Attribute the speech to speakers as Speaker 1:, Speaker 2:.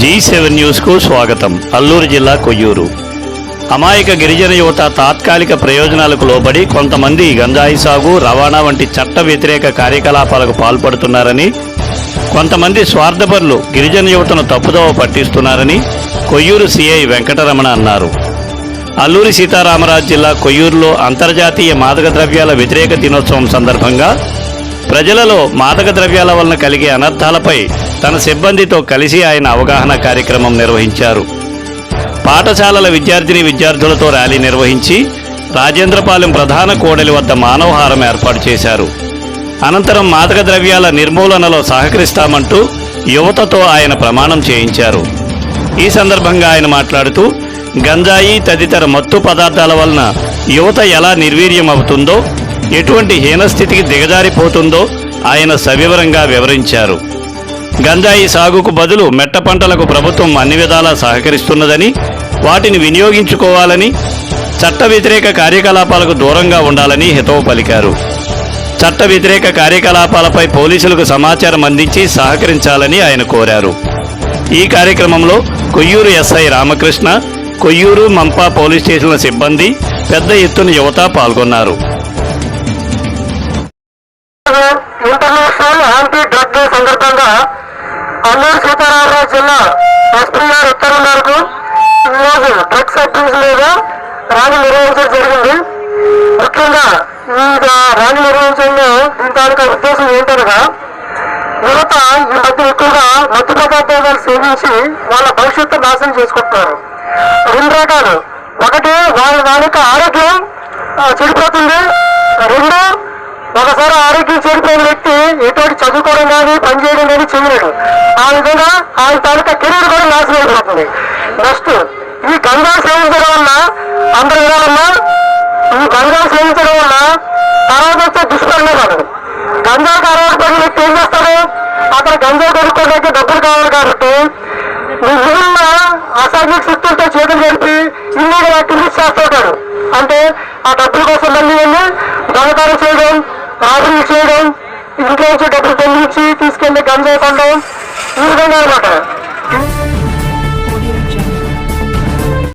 Speaker 1: G7 న్యూస్కు స్వాగతం. అల్లూరు జిల్లా కొయ్యూరు. అమాయక గిరిజన యువత తాత్కాలిక ప్రయోజనాలకు లోబడి కొంతమంది గంజాయి సాగు, రవాణా వంటి చట్ట వ్యతిరేక కార్యకలాపాలకు పాల్పడుతున్నారని, కొంతమంది స్వార్థపరులు గిరిజన యువతను తప్పుదోవ పట్టిస్తున్నారని కొయ్యూరు సిఐ వెంకటరమణ అన్నారు. అల్లూరి సీతారామరాజు జిల్లా కొయ్యూరులో అంతర్జాతీయ మాదక ద్రవ్యాల వ్యతిరేక దినోత్సవం సందర్భంగా ప్రజలలో మాదక ద్రవ్యాల వలన కలిగే అనర్థాలపై తన సిబ్బందితో కలిసి ఆయన అవగాహన కార్యక్రమం నిర్వహించారు. పాఠశాలల విద్యార్థులతో ర్యాలీ నిర్వహించి రాజేంద్రపాలెం ప్రధాన కూడలి వద్ద మానవహారం ఏర్పాటు చేశారు. అనంతరం మాదక ద్రవ్యాల నిర్మూలనలో సహకరిస్తామంటూ యువతతో ఆయన ప్రమాణం చేయించారు. ఈ సందర్భంగా ఆయన మాట్లాడుతూ గంజాయి తదితర మత్తు పదార్థాల వలన యువత ఎలా నిర్వీర్యం అవుతుందో, ఎటువంటి హీనస్థితికి దిగజారిపోతుందో ఆయన సవివరంగా వివరించారు. గంజాయి సాగుకు బదులు మెట్ట పంటలకు ప్రభుత్వం అన్ని విధాలా సహకరిస్తున్నదని, వాటిని వినియోగించుకోవాలని, చట్ట వ్యతిరేక కార్యకలాపాలకు దూరంగా ఉండాలని హితవు పలికారు. చట్ట వ్యతిరేక కార్యకలాపాలపై పోలీసులకు సమాచారం అందించి సహకరించాలని ఆయన కోరారు. ఈ కార్యక్రమంలో కొయ్యూరు ఎస్ఐ రామకృష్ణ, కొయ్యూరు మంపా పోలీస్ స్టేషన్ల సిబ్బంది, పెద్ద ఎత్తున యువత పాల్గొన్నారు.
Speaker 2: ఇంటర్నేషనల్ యాంటీ డ్రగ్ డే సందర్భంగా అల్లూరు సీతారామరాజు జిల్లా ఎస్పీ గారు ఉత్తర్వుల మేరకు ఈరోజు డ్రగ్స్ అబ్యూస్ మీద ర్యాలీ నిర్వహించడం జరిగింది. ముఖ్యంగా ఈ ర్యాలీ నిర్వహించడంలో దీని తాలూకా ఉద్దేశం ఏంటనగా, యువత ఈ మధ్య ఎక్కువగా మత్తు పదార్థాలు సేవించి వాళ్ళ భవిష్యత్తు నాశనం చేసుకుంటున్నారు. రెండు రకాలు, ఒకటి వాళ్ళ యొక్క ఆరోగ్యం చెడిపోతుంది, రెండు ఒకసారి ఆరోగ్యం చెడిపోయిన వ్యక్తి ఎటువంటి చదువుకోవడం కానీ పనిచేయడం కానీ చేయలేడు. ఆ విధంగా ఆయన తాలూకా కెరీర్ కూడా నాశనం అయిపోతుంది. నెక్స్ట్, ఈ గంజా సేవించడం వల్ల అందరూ వినాలన్నా, ఈ గంజా సేవించడం వల్ల తర్వాత వచ్చే దుష్పరిణామాలు. గంజాకి అలవాటు పడిన వ్యక్తి ఏం చేస్తాడు, అక్కడ గంజా కొనుక్కోవడానికి డబ్బులు కావాలి కాబట్టి మిగిలిన అసాధ్య శక్తులతో చేతులు జరిపి ఇల్లీగల్ యాక్టివిటీస్ చేస్తుంటాడు. అంటే ఆ డబ్బుల కోసం మళ్ళీ వెళ్ళి దొంగతనం చేయడం, రాబరీ చేయడం, ఇంట్లో నుంచి డబ్బులు తొలగించి తీసుకెళ్లి గంజాయి కొండ